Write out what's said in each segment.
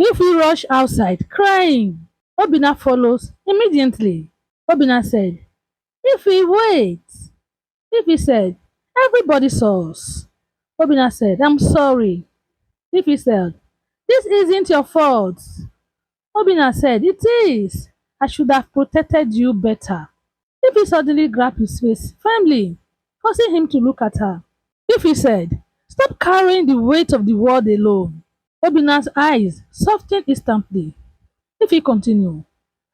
Ife rushed outside, crying. Obinna follows immediately. Obinna said, Ife, wait. Ife said, everybody saw us. Obinna said, I'm sorry. Ife said, this isn't your fault. Obinna said, it is. I should have protected you better. Ife suddenly grabbed his face firmly, forcing him to look at her. Ife said, stop carrying the weight of the world alone. Obinna's eyes softened instantly. Ife continued,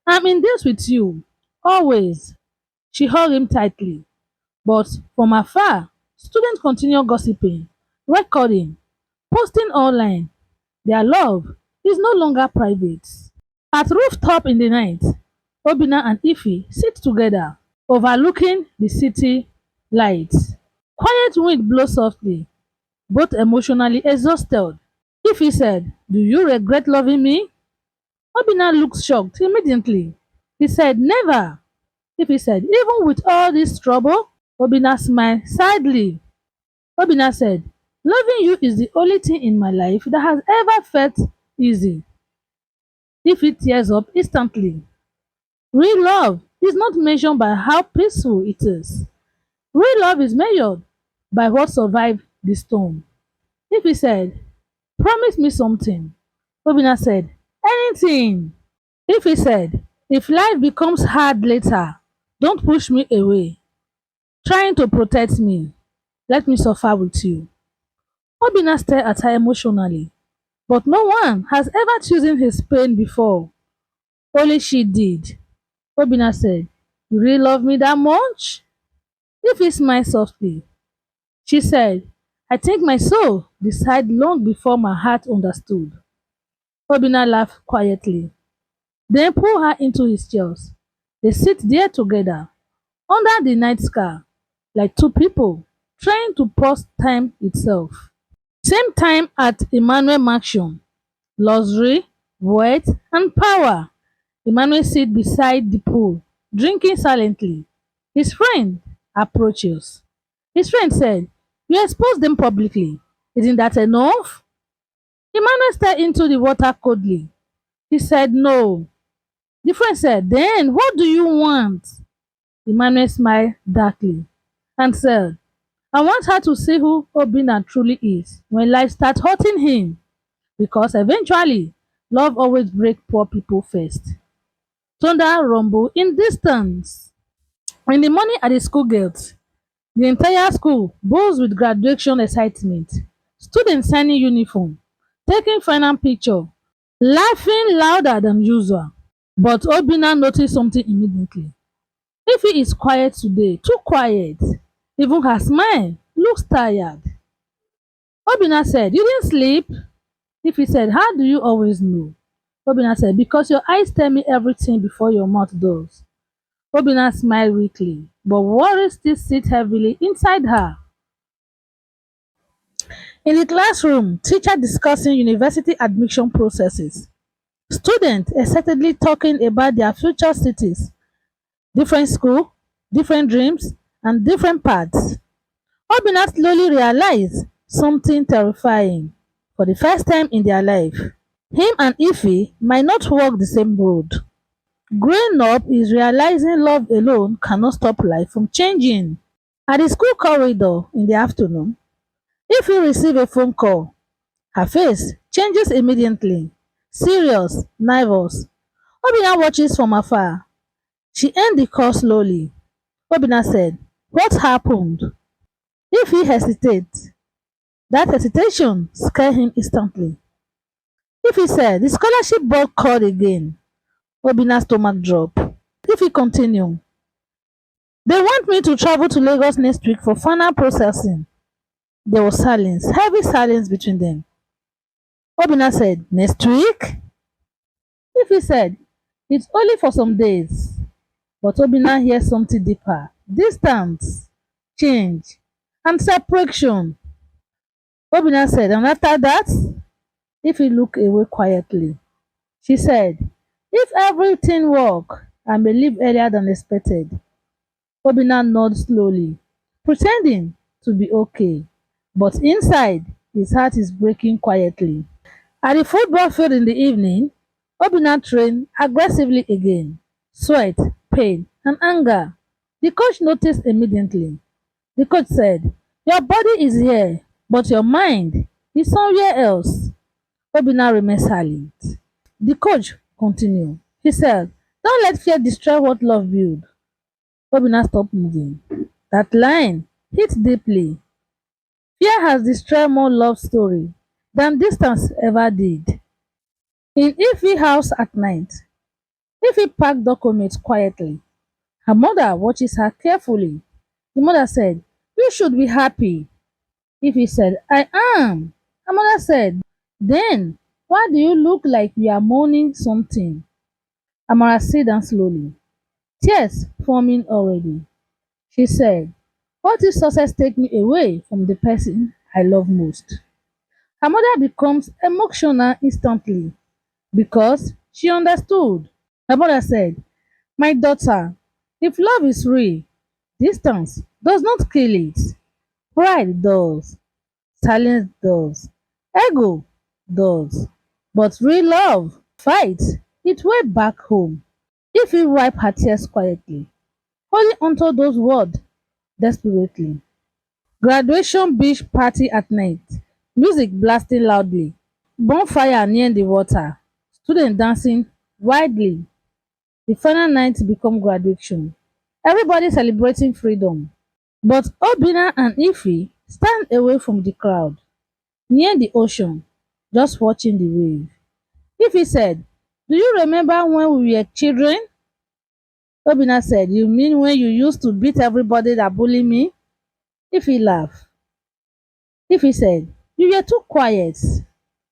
I'm in this with you, always. She hugged him tightly. But from afar, students continued gossiping, recording, posting online. Their love is no longer private. At rooftop in the night, Obinna and Ife sit together, overlooking the city lights. Quiet wind blows softly, both emotionally exhausted. Ife said, do you regret loving me? Obinna looked shocked immediately. He said, never. Ife said, even with all this trouble? Obinna smiled sadly. Obinna said, loving you is the only thing in my life that has ever felt easy. Ife tears up instantly. Real love is not measured by how peaceful it is. Real love is measured by what survived the storm. Ife said, promise me something. Obinna said, anything. Ife said, if life becomes hard later, don't push me away. Trying to protect me. Let me suffer with you. Obinna stared at her emotionally. But no one has ever chosen his pain before. Only she did. Obinna said, you really love me that much? Ife smiled softly. She said, I think my soul decided long before my heart understood. Obinna laughed quietly, then pulled her into his chest. They sit there together, under the night sky, like two people trying to pause time itself. Same time at Emmanuel Mansion, luxury, wealth, and power. Emmanuel sits beside the pool, drinking silently. His friend approaches. His friend said, you exposed them publicly. Isn't that enough? Emmanuel stared into the water coldly. He said, no. The friend said, then what do you want? Emmanuel smiled darkly and said, I want her to see who Obinna truly is when life starts hurting him. Because eventually, love always breaks poor people first. Thunder rumble in distance. In the morning at the school gate, the entire school buzz with graduation excitement. Students signing uniform, taking final picture, laughing louder than usual. But Obinna noticed something immediately. Ife is quiet today, too quiet. Even her smile looks tired. Obinna said, you didn't sleep? Ife said, how do you always know? Obinna said, because your eyes tell me everything before your mouth does. Obinna smiled weakly, but worry still sit heavily inside her. In the classroom, teacher discussing university admission processes. Students excitedly talking about their future cities, different school, different dreams, and different paths. Obinna slowly realized something terrifying for the first time in their life. Him and Ife might not walk the same road. Growing up is realizing love alone cannot stop life from changing. At the school corridor in the afternoon, Ife receives a phone call. Her face changes immediately. Serious, nervous. Obinna watches from afar. She ends the call slowly. Obinna said, what happened? Ife hesitates. That hesitation scared him instantly. Ife said, the scholarship board called again. Obinna's stomach dropped. Ife continued, they want me to travel to Lagos next week for final processing. There was silence, heavy silence between them. Obinna said, next week? Ife said, it's only for some days. But Obinna hears something deeper. Distance, change, and separation. Obinna said, and after that, Ife looked away quietly. She said, if everything work, I may leave earlier than expected. Obinna nodded slowly, pretending to be okay. But inside, his heart is breaking quietly. At the football field in the evening, Obinna trained aggressively again. Sweat, pain, and anger. The coach noticed immediately. The coach said, "Your body is here, but your mind is somewhere else." Obinna remained silent. The coach continued. He said, "Don't let fear destroy what love builds." Obinna stopped moving. That line hit deeply. Fear has destroyed more love story than distance ever did. In Ify house at night, Ify packed documents quietly. Her mother watches her carefully. The mother said, "You should be happy." Ify said, "I am." Her mother said, "Then why do you look like you are mourning something?" Amara sat down slowly, tears forming already. She said, "What if success take me away from the person I love most?" Her mother becomes emotional instantly because she understood. Her mother said, "My daughter, if love is real, distance does not kill it. Pride does, silence does, ego does. But real love fights its way back home." If you wipe her tears quietly, holding onto those words desperately. Graduation beach party at night, music blasting loudly, bonfire near the water, students dancing wildly. The final night become graduation. Everybody celebrating freedom. But Obinna and Ify stand away from the crowd, near the ocean, just watching the wave. Ify said, "Do you remember when we were children?" Obinna said, "You mean when you used to beat everybody that bully me?" Ify laughed. Ify said, "You were too quiet."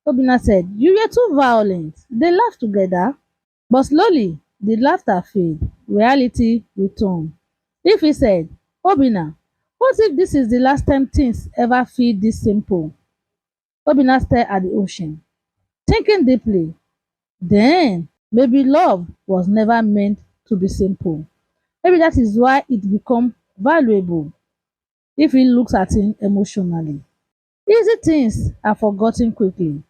Obinna said, "You were too violent." They laughed together. But slowly, the laughter faded. Reality returned. Ify said, "Obinna, what if this is the last time things ever feel this simple?" Obinna stared at the ocean, thinking deeply. Then, maybe love was never meant to be simple. Maybe that is why it become valuable if he looks at it emotionally. Easy things are forgotten quickly,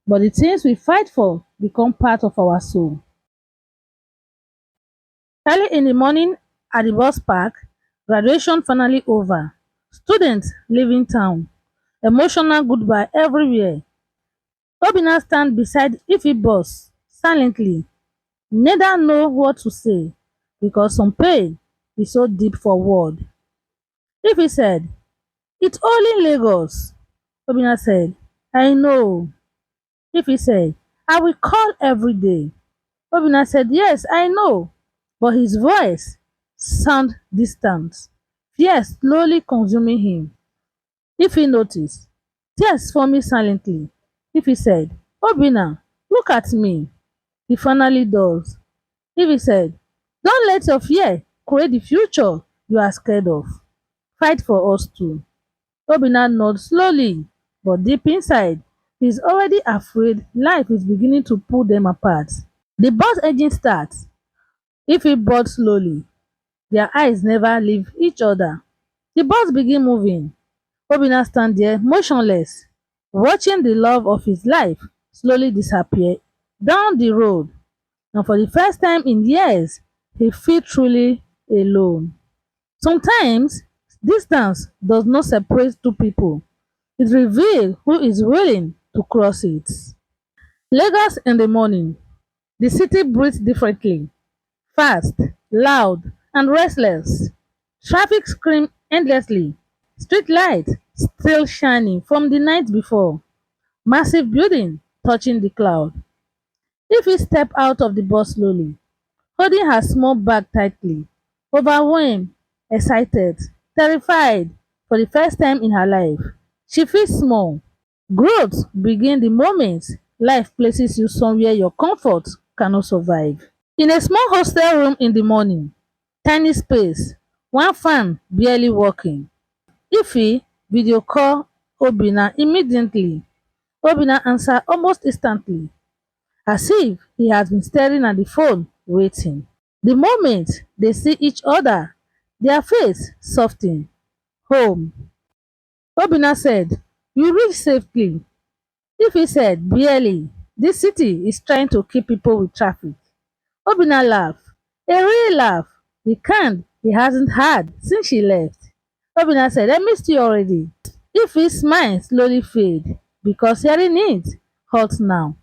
but the things we fight for become part of our soul. Early in the morning at the bus park, graduation finally over. Students leaving town. Emotional goodbye everywhere. Obinna stand beside Ify bus silently. Neither know what to say because some pain is so deep for word. Ify said, "It's only Lagos." Obinna said, "I know." Ify said, "I will call every day." Obinna said, "Yes, I know." But his voice sound distant. Fear slowly consuming him. If he noticed, tears forming silently. If he said, "Obinna, look at me." He finally does. If he said, "Don't let your fear create the future you are scared of. Fight for us too." Obinna nods slowly, but deep inside, he's already afraid life is beginning to pull them apart. The bus engine starts. If he boards slowly, their eyes never leave each other. The bus begin moving. Obinna stand there motionless, watching the love of his life slowly disappear down the road. And for the first time in years, he feels truly alone. Sometimes, distance does not separate two people. It reveals who is willing to cross it. Lagos in the morning. The city breathes differently. Fast, loud, and restless. Traffic screams endlessly. Street lights still shining from the night before. Massive building touching the cloud. If we step out of the bus slowly, holding her small bag tightly, overwhelmed, excited, terrified for the first time in her life, she feels small. Growth begins the moment life places you somewhere your comfort cannot survive. In a small hostel room in the morning, tiny space, one fan barely working. Ify video call Obinna immediately. Obinna answered almost instantly, as if he has been staring at the phone waiting. The moment they see each other, their face soften. Home. Obinna said, "You reached safely." Ife said, barely. This city is trying to keep people with traffic. Obina laughed. A real laugh. The kind he hasn't had since she left. Obina said, I missed you already. Ife's smile slowly faded because hearing it hurt now.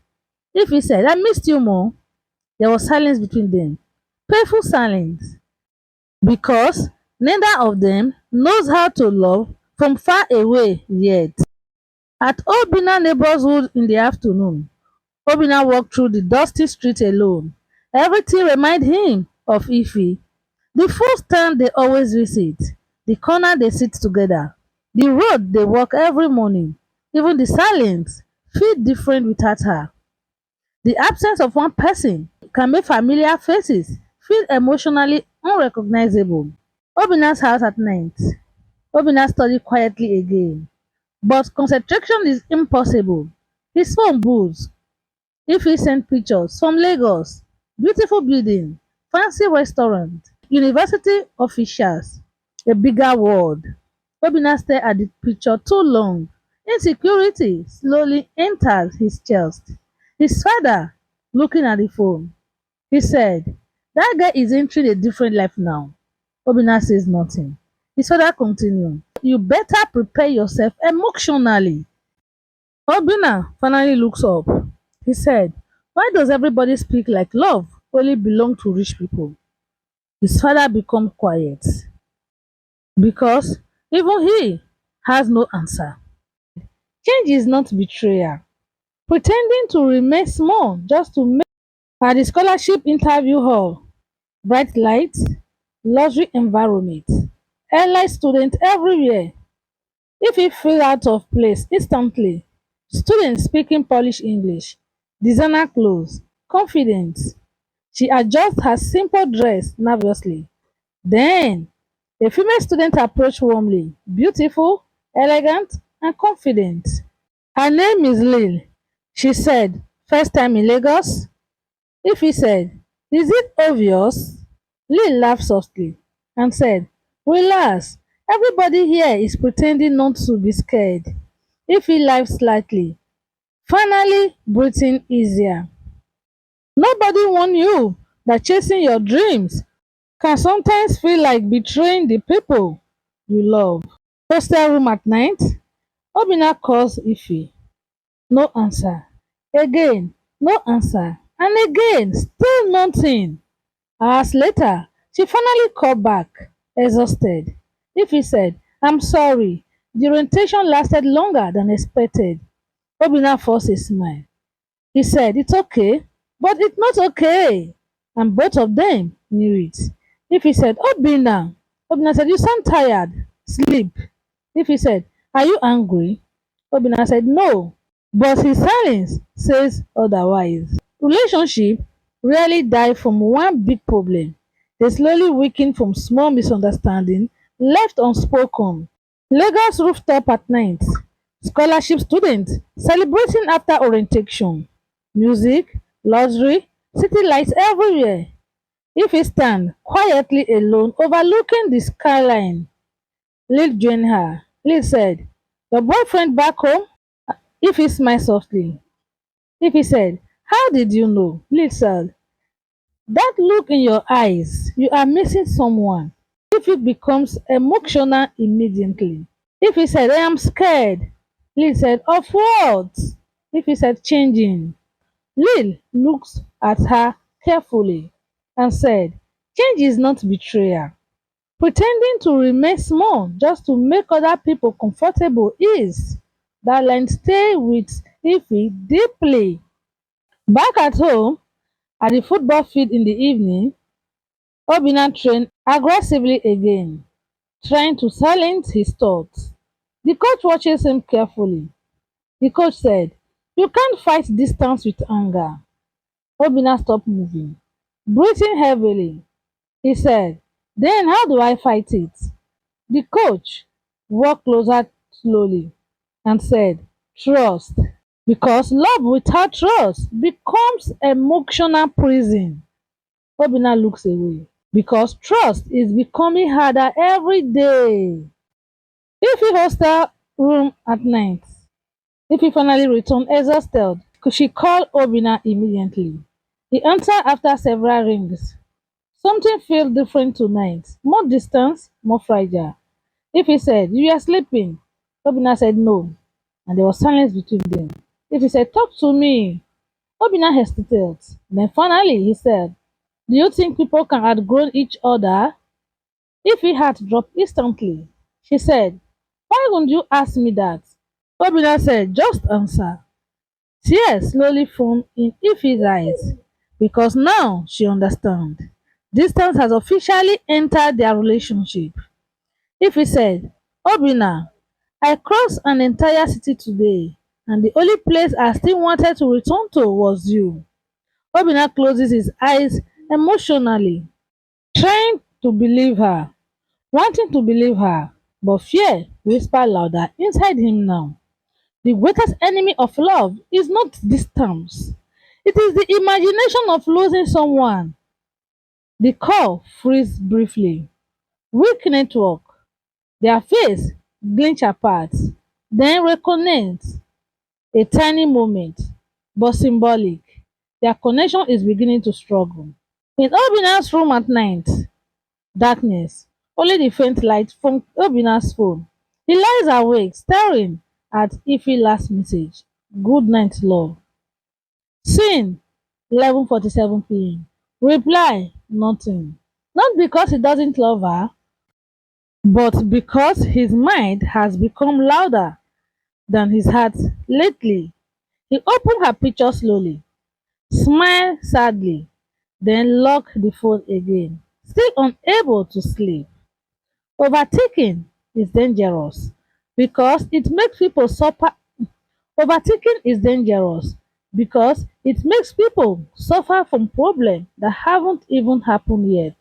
Ife said, I missed you more. There was silence between them. Painful silence. Because neither of them knows how to love from far away yet. At Obina neighborhood in the afternoon, Obinna walked through the dusty street alone. Everything reminded him of Ife. The food stand they always visit, the corner they sit together, the road they walk every morning. Even the silence feel different without her. The absence of one person can make familiar faces feel emotionally unrecognizable. Obinna's house at night. Obinna studied quietly again. But concentration is impossible. His phone boots. If he sent pictures from Lagos, beautiful building, fancy restaurant, university officials, a bigger world. Obinna stared at the picture too long. Insecurity slowly entered his chest. His father, looking at the phone, he said, that guy is entering a different life now. Obinna says nothing. His father continued, you better prepare yourself emotionally. Obinna finally looks up. He said, why does everybody speak like love only belong to rich people? His father became quiet because even he has no answer. Change is not betrayal. Pretending to remain small just to make at the scholarship interview hall, bright lights, luxury environment, airline students everywhere. If he feel out of place instantly, students speaking Polish English, designer clothes, confidence. She adjusts her simple dress nervously. Then a female student approached warmly, beautiful, elegant, and confident. Her name is Lil. She said, first time in Lagos? If he said, is it obvious? Lil laughed softly and said, relax, everybody here is pretending not to be scared. If he laughed slightly, finally breathing easier. Nobody warned you that chasing your dreams can sometimes feel like betraying the people you love. Hostel room at night, Obinna calls Ife. No answer. Again, no answer. And again, still nothing. Hours later, she finally called back, exhausted. Ife said, I'm sorry. The orientation lasted longer than expected. Obinna forced a smile. He said, it's okay, but it's not okay. And both of them knew it. If he said, Obinna, Obinna said, you sound tired. Sleep. If he said, are you angry? Obinna said, no. But his silence says otherwise. Relationship rarely die from one big problem. They slowly weaken from small misunderstanding left unspoken. Lagos rooftop at night. Scholarship students celebrating after orientation. Music, luxury, city lights everywhere. If he stand quietly alone overlooking the skyline, Lil joined her. Lil said, your boyfriend back home? If he smiled softly. If he said, how did you know? Lil said, that look in your eyes, you are missing someone. If it becomes emotional immediately. If he said, I am scared. Lil said, of what? If he said, changing. Lil looked at her carefully and said, change is not betrayal. Pretending to remain small just to make other people comfortable is. That line stay with Ify deeply. Back at home, at the football field in the evening, Obinna trained aggressively again, trying to silence his thoughts. The coach watches him carefully. The coach said, you can't fight distance with anger. Obinna stopped moving, breathing heavily. He said, then how do I fight it? The coach walked closer slowly and said, trust. Because love without trust becomes emotional prison. Obinna looks away. Because trust is becoming harder every day. If you hostel room at night, Ify finally returned exhausted. She called Obinna immediately. He answered after several rings. Something feels different tonight. More distance, more fragile. Ify said, "You are sleeping." Obinna said no, and there was silence between them. Ify said, "Talk to me." Obinna hesitated. Then finally he said, "Do you think people can outgrow each other?" Ify heart dropped instantly. She said, "Why wouldn't you ask me that?" Obinna said, "Just answer." Tears slowly formed in Ify's eyes because now she understands. Distance has officially entered their relationship. Ify said, "Obinna, I crossed an entire city today, and the only place I still wanted to return to was you." Obinna closes his eyes emotionally, trying to believe her, wanting to believe her, but fear whispers louder inside him now. The greatest enemy of love is not distance. It is the imagination of losing someone. The call freezes briefly. Weak network. Their face clinch apart, then reconnect. A tiny moment, but symbolic. Their connection is beginning to struggle. In Obina's room at night, darkness, only the faint light from Obina's phone. He lies awake, staring at Ife's last message. "Good night, love." Seen 11:47 p.m. Reply nothing. Not because he doesn't love her, but because his mind has become louder than his heart lately. He opened her picture slowly, smiled sadly, then locked the phone again, still unable to sleep. Overthinking is dangerous because it makes people suffer. Overthinking is dangerous because it makes people suffer from problems that haven't even happened yet.